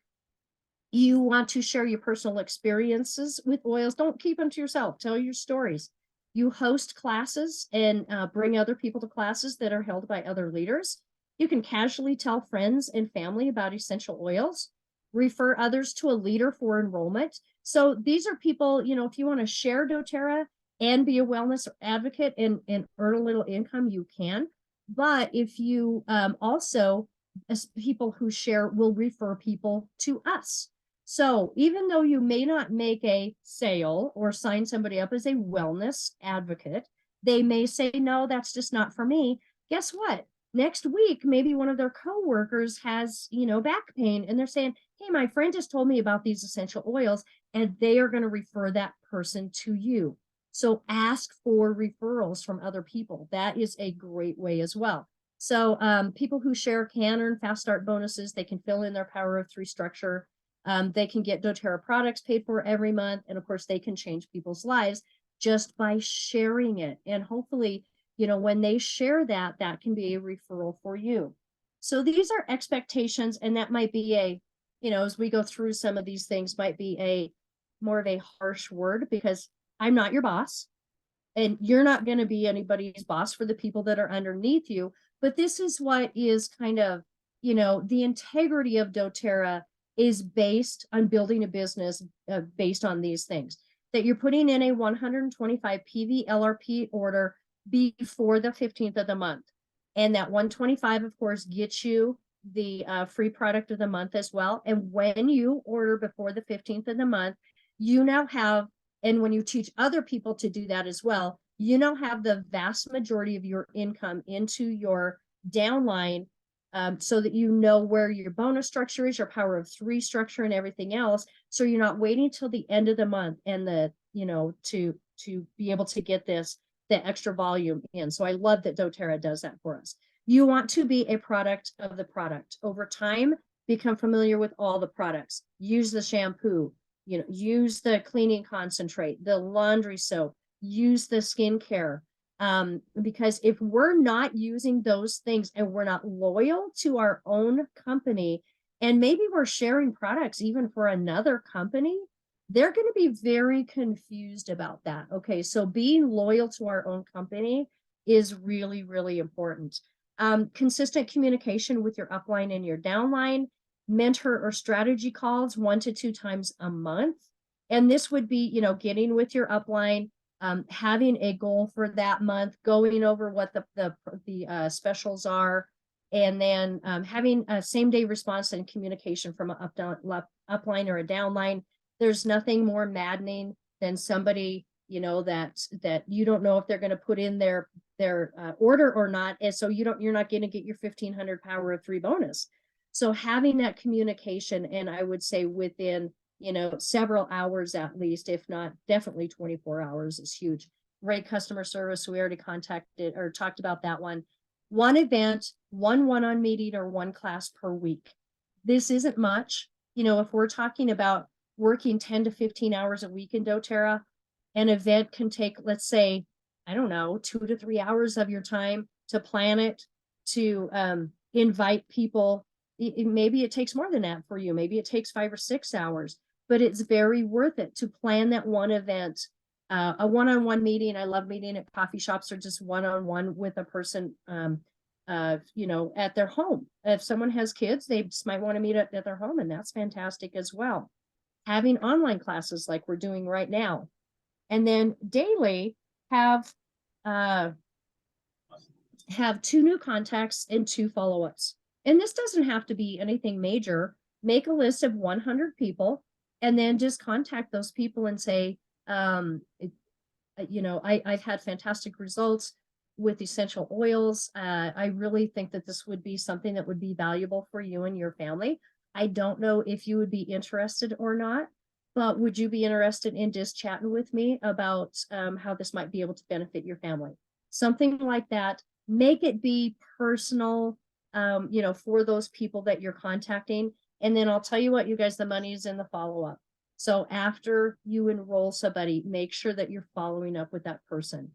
You want to share your personal experiences with oils. Don't keep them to yourself. Tell your stories. You host classes and bring other people to classes that are held by other leaders. You can casually tell friends and family about essential oils. Refer others to a leader for enrollment. So these are people, if you want to share doTERRA and be a wellness advocate and earn a little income, you can. But if you also, as people who share, will refer people to us. So even though you may not make a sale or sign somebody up as a wellness advocate, they may say, no, that's just not for me. Guess what? Next week, maybe one of their coworkers has, back pain, and they're saying, hey, my friend just told me about these essential oils, and they are going to refer that person to you. So ask for referrals from other people. That is a great way as well. So people who share can earn fast start bonuses. They can fill in their power of three structure. They can get doTERRA products paid for every month. And of course, they can change people's lives just by sharing it. And hopefully, you know, when they share that, that can be a referral for you. So these are expectations, and that might be a, you know, as we go through some of these things, might be a more of a harsh word, because I'm not your boss and you're not going to be anybody's boss for the people that are underneath you. But this is what is kind of, you know, the integrity of doTERRA is based on building a business based on these things, that you're putting in a 125 PV LRP order before the 15th of the month. And that 125, of course, gets you the free product of the month as well. And when you order before the 15th of the month, you now have, and when you teach other people to do that as well, you now have the vast majority of your income into your downline, so that you know where your bonus structure is, your power of three structure, and everything else. So you're not waiting till the end of the month and the, you know, to be able to get this, the extra volume in. So I love that doTERRA does that for us. You want to be a product of the product. Over time, become familiar with all the products. Use the shampoo, you know, use the cleaning concentrate, the laundry soap, use the skincare. Because if we're not using those things and we're not loyal to our own company, and maybe we're sharing products even for another company, they're going to be very confused about that. Okay, so being loyal to our own company is really, really important. Consistent communication with your upline and your downline, mentor or strategy calls 1 to 2 times a month. And this would be, you know, getting with your upline, having a goal for that month, going over what the specials are, and then having a same day response and communication from an upline or a downline. There's nothing more maddening than somebody, you know, that you don't know if they're going to put in their order or not, and so you're not going to get your 1,500 power of 3 bonus. So having that communication, and I would say within, you know, several hours at least, if not definitely 24 hours, is huge. Great customer service. We already contacted or talked about that one. One event, one one-on meeting, or one class per week. This isn't much. You know, if we're talking about working 10 to 15 hours a week in doTERRA, an event can take, let's say, I don't know, 2 to 3 hours of your time to plan it, to invite people. Maybe it takes more than that for you. Maybe it takes 5 or 6 hours, but it's very worth it to plan that one event, a one-on-one meeting. I love meeting at coffee shops or just one-on-one with a person, you know, at their home. If someone has kids, they just might want to meet at their home, and that's fantastic as well. Having online classes like we're doing right now, and then daily have 2 new contacts and 2 follow-ups. And this doesn't have to be anything major. Make a list of 100 people and then just contact those people and say, you know, I've had fantastic results with essential oils. I really think that this would be something that would be valuable for you and your family. I don't know if you would be interested or not, but would you be interested in just chatting with me about how this might be able to benefit your family? Something like that. Make it be personal, you know, for those people that you're contacting. And then I'll tell you what, you guys, the money is in the follow-up. So after you enroll somebody, make sure that you're following up with that person.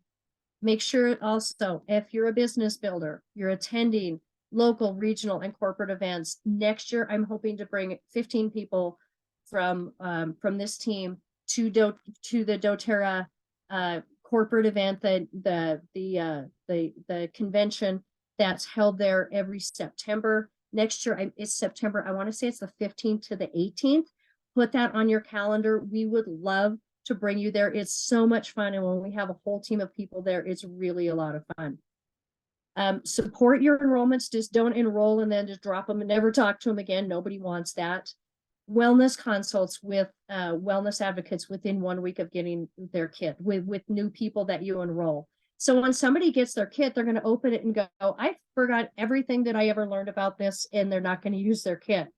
Make sure also, if you're a business builder, you're attending local, regional, and corporate events. Next year, I'm hoping to bring 15 people from this team to the doTERRA corporate event, the convention that's held there every September. Next year it's September. I want to say it's the 15th to the 18th. Put that on your calendar. We would love to bring you there. It's so much fun, and when we have a whole team of people there, it's really a lot of fun. Support your enrollments. Just don't enroll and then just drop them and never talk to them again. Nobody wants that. Wellness consults with wellness advocates within 1 week of getting their kit with new people that you enroll. So when somebody gets their kit, they're going to open it and go, I forgot everything that I ever learned about this, and they're not going to use their kit.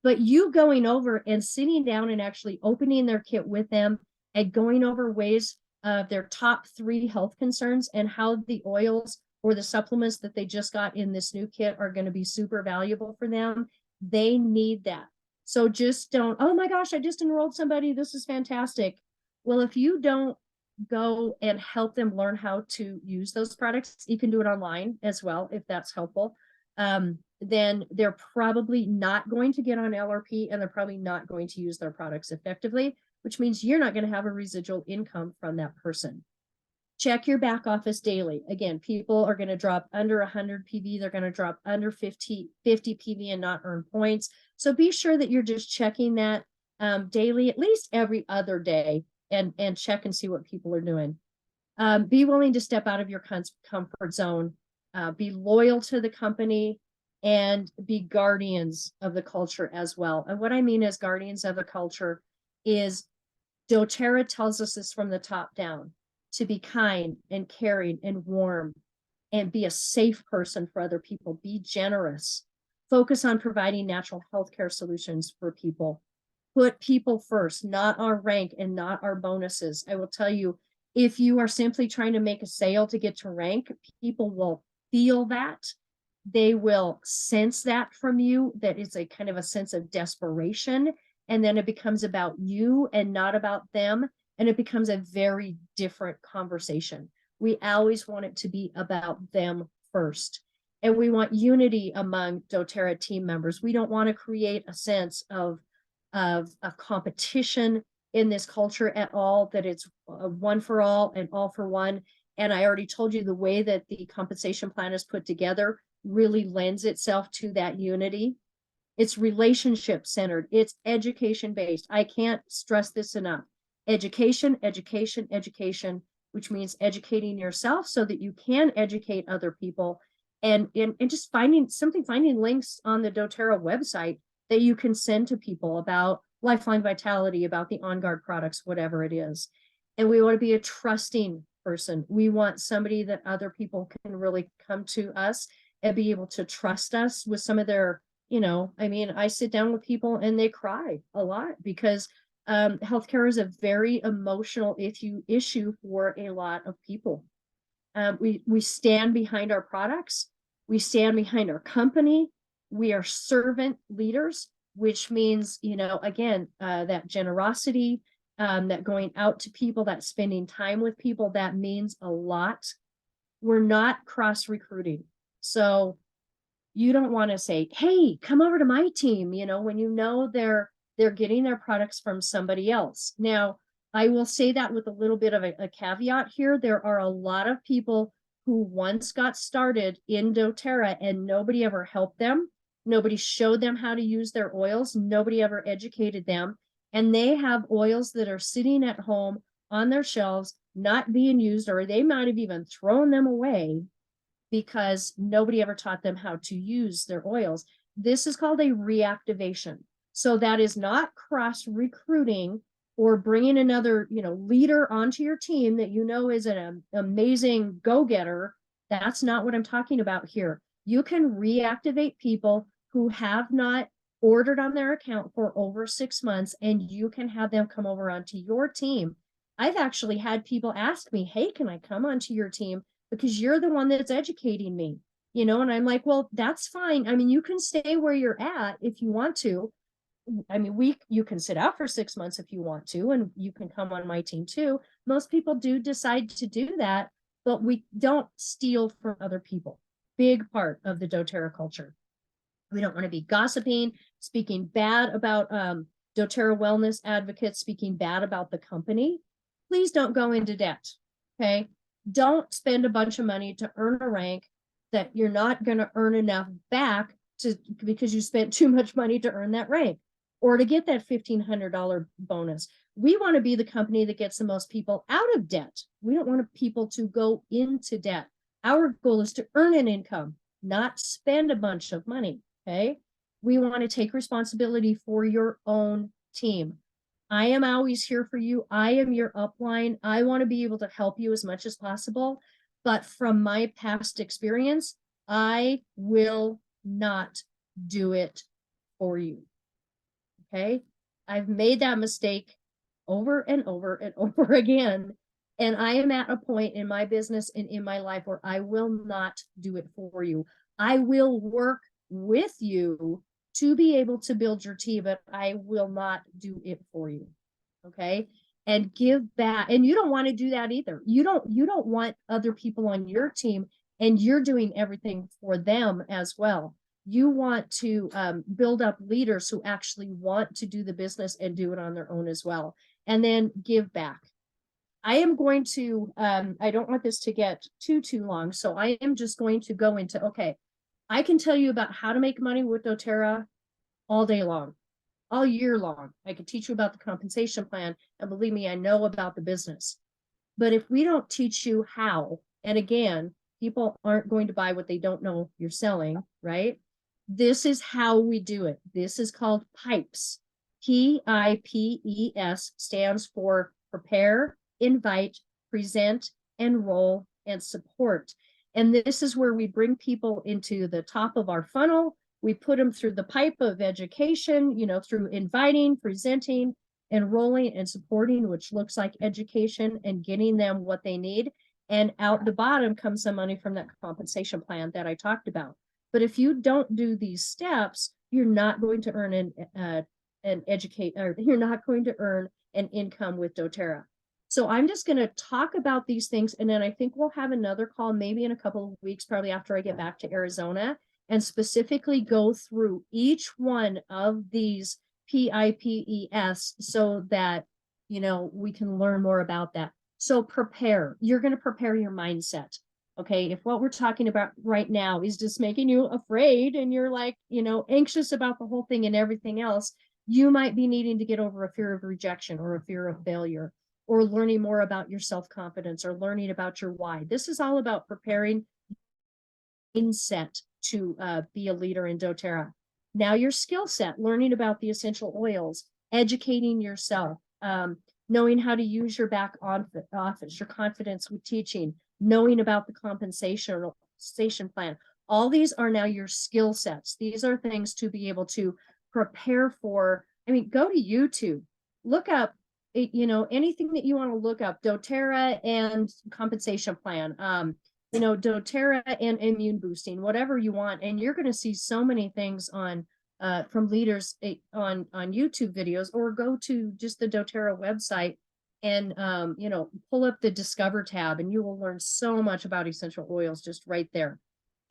But you going over and sitting down and actually opening their kit with them and going over ways of their top 3 health concerns and how the oils or the supplements that they just got in this new kit are going to be super valuable for them. They need that. So just don't, oh my gosh, I just enrolled somebody. This is fantastic. Well, if you don't go and help them learn how to use those products, you can do it online as well, if that's helpful. Then they're probably not going to get on LRP, and they're probably not going to use their products effectively, which means you're not going to have a residual income from that person. Check your back office daily. Again, people are going to drop under 100 PV. They're going to drop under 50 PV and not earn points. So be sure that you're just checking that daily, at least every other day, and check and see what people are doing. Be willing to step out of your comfort zone. Be loyal to the company, and be guardians of the culture as well. And what I mean as guardians of the culture is doTERRA tells us this from the top down, to be kind and caring and warm, and be a safe person for other people. Be generous. Focus on providing natural healthcare solutions for people. Put people first, not our rank and not our bonuses. I will tell you, if you are simply trying to make a sale to get to rank, people will feel that. They will sense that from you, that it's a kind of a sense of desperation. And then it becomes about you and not about them. And it becomes a very different conversation. We always want it to be about them first. And we want unity among doTERRA team members. We don't want to create a sense of competition in this culture at all, that it's one for all and all for one. And I already told you, the way that the compensation plan is put together really lends itself to that unity. It's relationship centered. It's education based. I can't stress this enough. Education, education, education, which means educating yourself so that you can educate other people, and just finding links on the doTERRA website that you can send to people about lifeline vitality, about the On Guard products, whatever it is. And we want to be a trusting person. We want somebody that other people can really come to us and be able to trust us with some of their, I sit down with people and they cry a lot, because healthcare is a very emotional issue for a lot of people. We stand behind our products. We stand behind our company. We are servant leaders, which means, that generosity, that going out to people, that spending time with people, that means a lot. We're not cross recruiting. So you don't want to say, hey, come over to my team, when they're getting their products from somebody else. Now, I will say that with a little bit of a caveat here. There are a lot of people who once got started in doTERRA and nobody ever helped them. Nobody showed them how to use their oils. Nobody ever educated them. And they have oils that are sitting at home on their shelves, not being used, or they might have even thrown them away because nobody ever taught them how to use their oils. This is called a reactivation. So that is not cross recruiting or bringing another, leader onto your team that is an amazing go-getter. That's not what I'm talking about here. You can reactivate people who have not ordered on their account for over 6 months, and you can have them come over onto your team. I've actually had people ask me, hey, can I come onto your team? Because you're the one that's educating me, and I'm like, well, that's fine. You can stay where you're at if you want to. You can sit out for 6 months if you want to, and you can come on my team too. Most people do decide to do that, but we don't steal from other people. Big part of the doTERRA culture. We don't want to be gossiping, speaking bad about doTERRA wellness advocates, speaking bad about the company. Please don't go into debt. Okay. Don't spend a bunch of money to earn a rank that you're not going to earn enough back because you spent too much money to earn that rank or to get that $1,500 bonus. We want to be the company that gets the most people out of debt. We don't want people to go into debt. Our goal is to earn an income, not spend a bunch of money. Okay. We want to take responsibility for your own team. I am always here for you. I am your upline. I want to be able to help you as much as possible. But from my past experience, I will not do it for you. Okay. I've made that mistake over and over and over again. And I am at a point in my business and in my life where I will not do it for you. I will work with you to be able to build your team, but I will not do it for you. Okay. And give back. And you don't want to do that either. You don't want other people on your team and you're doing everything for them as well. You want to build up leaders who actually want to do the business and do it on their own as well. And then give back. I am going to, I don't want this to get too long. So I am just going to go into, okay, I can tell you about how to make money with doTERRA all day long, all year long. I could teach you about the compensation plan. And believe me, I know about the business. But if we don't teach you how, and again, people aren't going to buy what they don't know you're selling, right? This is how we do it. This is called PIPES. PIPES stands for prepare, invite, present, enroll, and support. And this is where we bring people into the top of our funnel. We put them through the pipe of education, through inviting, presenting, enrolling, and supporting, which looks like education and getting them what they need. And out the bottom comes some money from that compensation plan that I talked about. But if you don't do these steps, you're not going to earn you're not going to earn an income with doTERRA. So I'm just going to talk about these things. And then I think we'll have another call maybe in a couple of weeks, probably after I get back to Arizona, and specifically go through each one of these PIPES so that, we can learn more about that. So prepare. You're going to prepare your mindset. Okay. If what we're talking about right now is just making you afraid and you're like, anxious about the whole thing and everything else, you might be needing to get over a fear of rejection or a fear of failure, or learning more about your self-confidence, or learning about your why. This is all about preparing mindset to be a leader in doTERRA. Now your skill set, learning about the essential oils, educating yourself, knowing how to use your back office, your confidence with teaching, knowing about the compensation plan. All these are now your skill sets. These are things to be able to prepare for. I mean, go to YouTube, look up anything that you want to look up, doTERRA and compensation plan, doTERRA and immune boosting, whatever you want. And you're going to see so many things on from leaders on YouTube videos, or go to just the doTERRA website and pull up the Discover tab, and you will learn so much about essential oils just right there.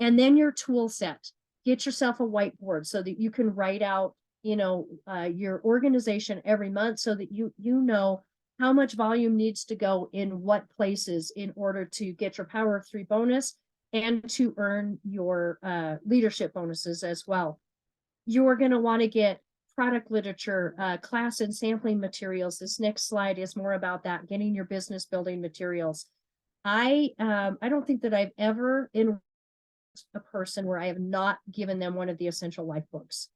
And then your tool set. Get yourself a whiteboard so that you can write out your organization every month, so that you know how much volume needs to go in what places in order to get your Power of 3 bonus and to earn your leadership bonuses as well. You're going to want to get product literature, class and sampling materials. This next slide is more about that, getting your business building materials. I don't think that I've ever enrolled a person where I have not given them one of the Essential Life books.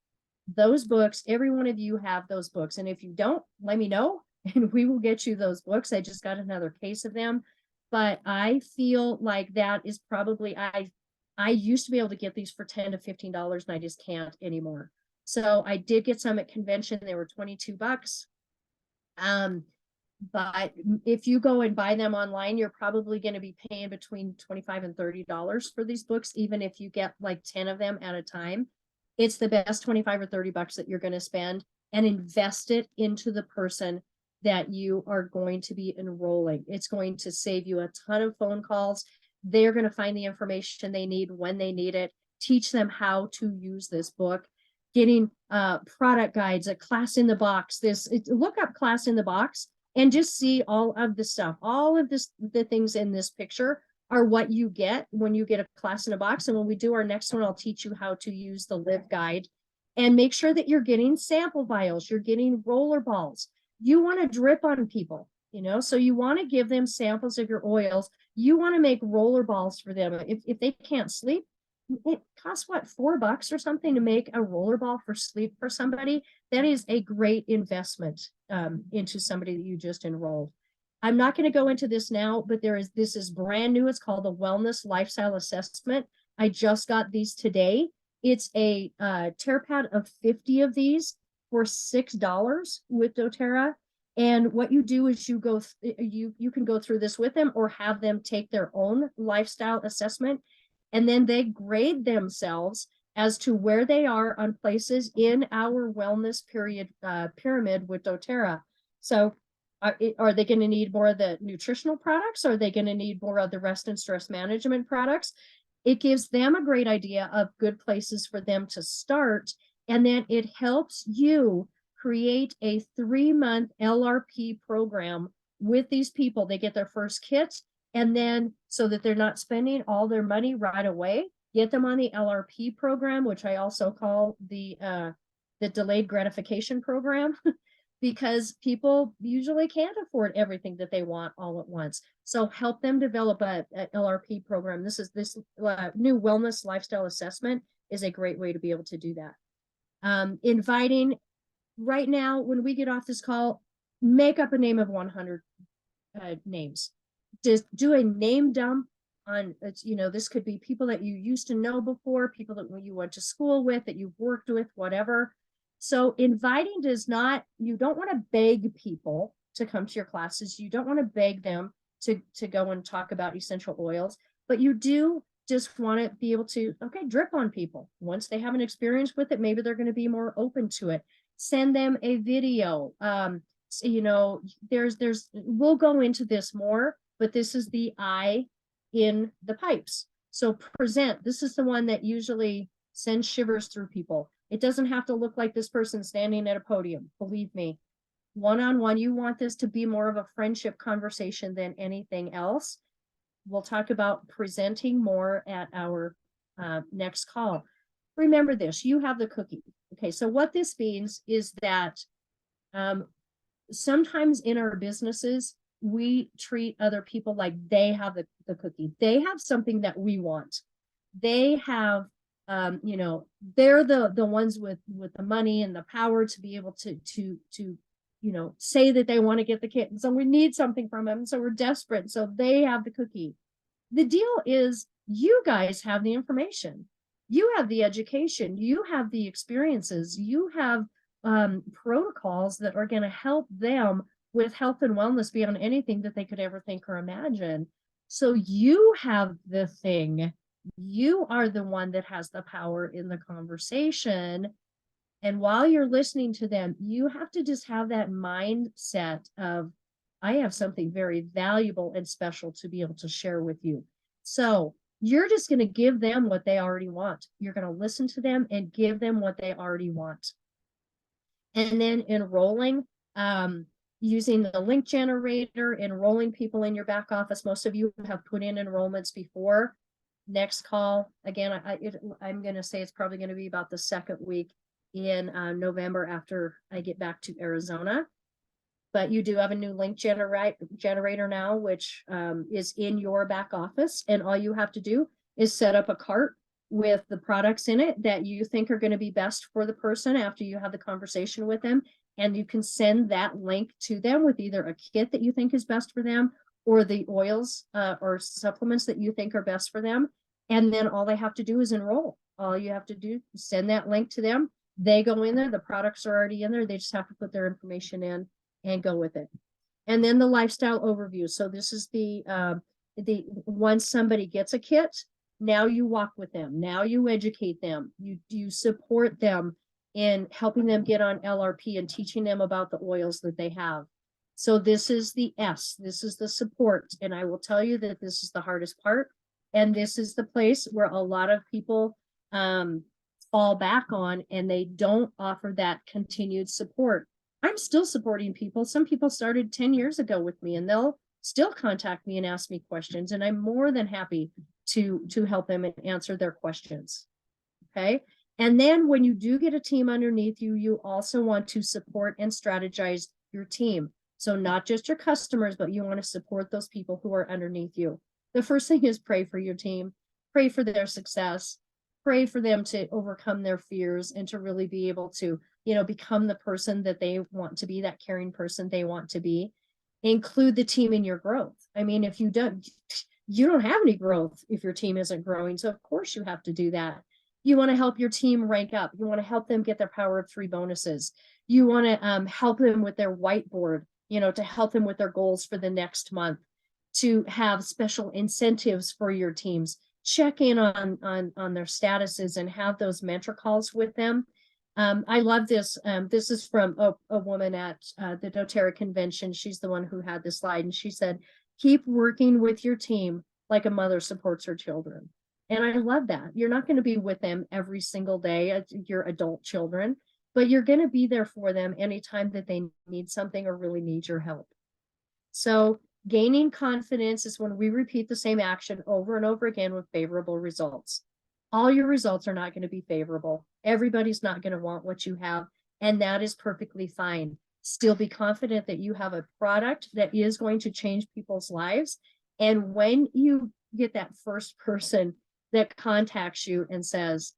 Those books, every one of you have those books. And if you don't, let me know and we will get you those books. I just got another case of them. But I feel like that is probably, I used to be able to get these for $10 to $15 and I just can't anymore. So I did get some at convention. They were $22. But if you go and buy them online, you're probably going to be paying between $25 and $30 for these books, even if you get like 10 of them at a time. It's the best 25 or $30 that you're going to spend, and invest it into the person that you are going to be enrolling. It's going to save you a ton of phone calls. They're going to find the information they need when they need it, teach them how to use this book, getting product guides, a class in the box. Look up class in the box and just see all of the stuff. All of the things in this picture are what you get when you get a class in a box. And when we do our next one, I'll teach you how to use the Live Guide. And make sure that you're getting sample vials, you're getting roller balls. You want to drip on people, so you want to give them samples of your oils. You want to make roller balls for them. If they can't sleep, it costs what, $4 or something to make a roller ball for sleep for somebody. That is a great investment into somebody that you just enrolled. I'm not going to go into this now, but this is brand new. It's called the Wellness Lifestyle Assessment. I just got these today. It's a tear pad of 50 of these for $6 with doTERRA. And what you do is you can go through this with them or have them take their own lifestyle assessment, and then they grade themselves as to where they are on places in our wellness pyramid with doTERRA. So are they going to need more of the nutritional products? Are they going to need more of the rest and stress management products? It gives them a great idea of good places for them to start. And then it helps you create a 3-month LRP program with these people. They get their first kit, and then so that they're not spending all their money right away, get them on the LRP program, which I also call the delayed gratification program, because people usually can't afford everything that they want all at once. So help them develop a LRP program. This new wellness lifestyle assessment is a great way to be able to do that. Inviting right now, when we get off this call, make up a name of 100 names. Just do a name dump on, this could be people that you used to know before, people that you went to school with, that you've worked with, whatever. So inviting does not, you don't want to beg people to come to your classes. You don't want to beg them to go and talk about essential oils, but you do just want to be able to, okay, drip on people. Once they have an experience with it, maybe they're going to be more open to it. Send them a video. We'll go into this more, but this is the eye in the pipes. So present, this is the one that usually sends shivers through people. It doesn't have to look like this person standing at a podium. Believe me, one-on-one, you want this to be more of a friendship conversation than anything else. We'll talk about presenting more at our next call. Remember this, you have the cookie. Okay, so what this means is that sometimes in our businesses, we treat other people like they have the cookie. They have something that we want. They have, they're the ones with the money and the power to be able to say that they want to get the kit. And so we need something from them. So we're desperate. So they have the cookie. The deal is you guys have the information. You have the education. You have the experiences. You have protocols that are going to help them with health and wellness beyond anything that they could ever think or imagine. So you have the thing. You are the one that has the power in the conversation. And while you're listening to them, you have to just have that mindset of, I have something very valuable and special to be able to share with you. So you're just going to give them what they already want. You're going to listen to them and give them what they already want. And then enrolling, using the link generator, enrolling people in your back office. Most of you have put in enrollments before. Next call, again, I'm going to say it's probably going to be about the second week in November after I get back to Arizona. But you do have a new link generator now, which is in your back office. And all you have to do is set up a cart with the products in it that you think are going to be best for the person after you have the conversation with them. And you can send that link to them with either a kit that you think is best for them or the oils or supplements that you think are best for them. And then all they have to do is enroll. All you have to do is send that link to them. They go in there. The products are already in there. They just have to put their information in and go with it. And then the lifestyle overview. So this is the once somebody gets a kit, now you walk with them. Now you educate them. You support them in helping them get on LRP and teaching them about the oils that they have. So this is the S. This is the support. And I will tell you that this is the hardest part. And this is the place where a lot of people fall back on, and they don't offer that continued support. I'm still supporting people. Some people started 10 years ago with me, and they'll still contact me and ask me questions. And I'm more than happy to help them and answer their questions. Okay. And then when you do get a team underneath you, you also want to support and strategize your team. So not just your customers, but you want to support those people who are underneath you. The first thing is pray for your team, pray for their success, pray for them to overcome their fears and to really be able to, become the person that they want to be, that caring person they want to be. Include the team in your growth. I mean, if you don't have any growth if your team isn't growing. So of course you have to do that. You want to help your team rank up. You want to help them get their power of 3 bonuses. You want to help them with their whiteboard. to help them with their goals for the next month, to have special incentives for your teams, check in on their statuses and have those mentor calls with them. I love this. This is from a woman at the doTERRA convention. She's the one who had this slide, and she said, keep working with your team like a mother supports her children. And I love that. You're not going to be with them every single day, your adult children, but you're going to be there for them anytime that they need something or really need your help. So gaining confidence is when we repeat the same action over and over again with favorable results. All your results are not going to be favorable. Everybody's not going to want what you have, and that is perfectly fine. Still be confident that you have a product that is going to change people's lives. And when you get that first person that contacts you and says,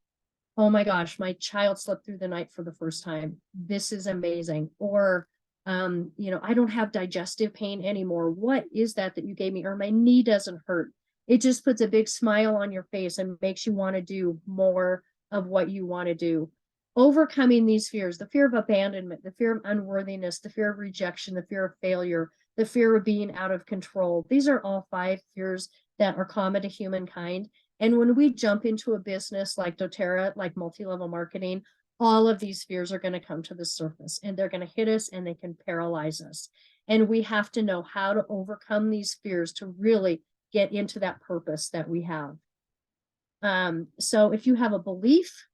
oh my gosh, my child slept through the night for the first time, this is amazing. Or, I don't have digestive pain anymore. What is that you gave me? Or my knee doesn't hurt. It just puts a big smile on your face and makes you want to do more of what you want to do. Overcoming these fears, the fear of abandonment, the fear of unworthiness, the fear of rejection, the fear of failure, the fear of being out of control. These are all 5 fears that are common to humankind. And when we jump into a business like doTERRA, like multi-level marketing, all of these fears are going to come to the surface, and they're going to hit us and they can paralyze us. And we have to know how to overcome these fears to really get into that purpose that we have. So if you have a belief,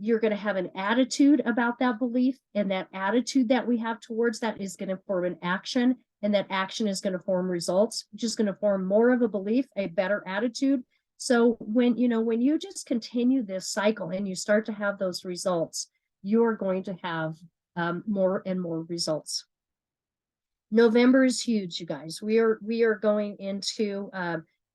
you're going to have an attitude about that belief, and that attitude that we have towards that is going to form an action, and that action is going to form results, which is going to form more of a belief, a better attitude. So when you just continue this cycle and you start to have those results, you're going to have more and more results. November is huge, you guys. We are going into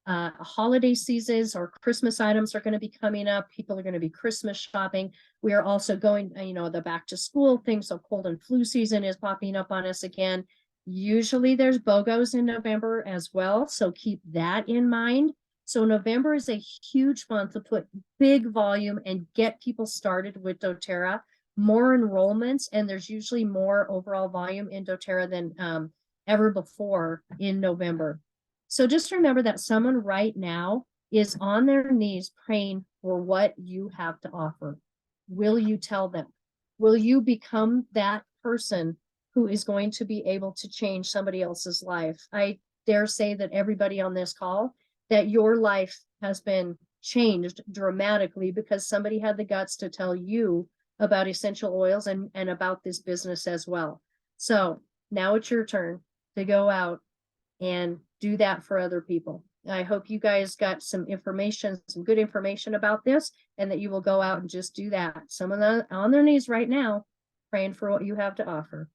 holiday seasons, or Christmas items are going to be coming up. People are going to be Christmas shopping. We are also going, the back to school thing. So cold and flu season is popping up on us again. Usually there's BOGOs in November as well. So keep that in mind. So November is a huge month to put big volume and get people started with doTERRA. More enrollments, and there's usually more overall volume in doTERRA than ever before in November. So just remember that someone right now is on their knees praying for what you have to offer. Will you tell them? Will you become that person who is going to be able to change somebody else's life? I dare say that everybody on this call, that your life has been changed dramatically because somebody had the guts to tell you about essential oils and about this business as well. So now it's your turn to go out and do that for other people. I hope you guys got some information, some good information about this, and that you will go out and just do that. Someone on their knees right now, praying for what you have to offer.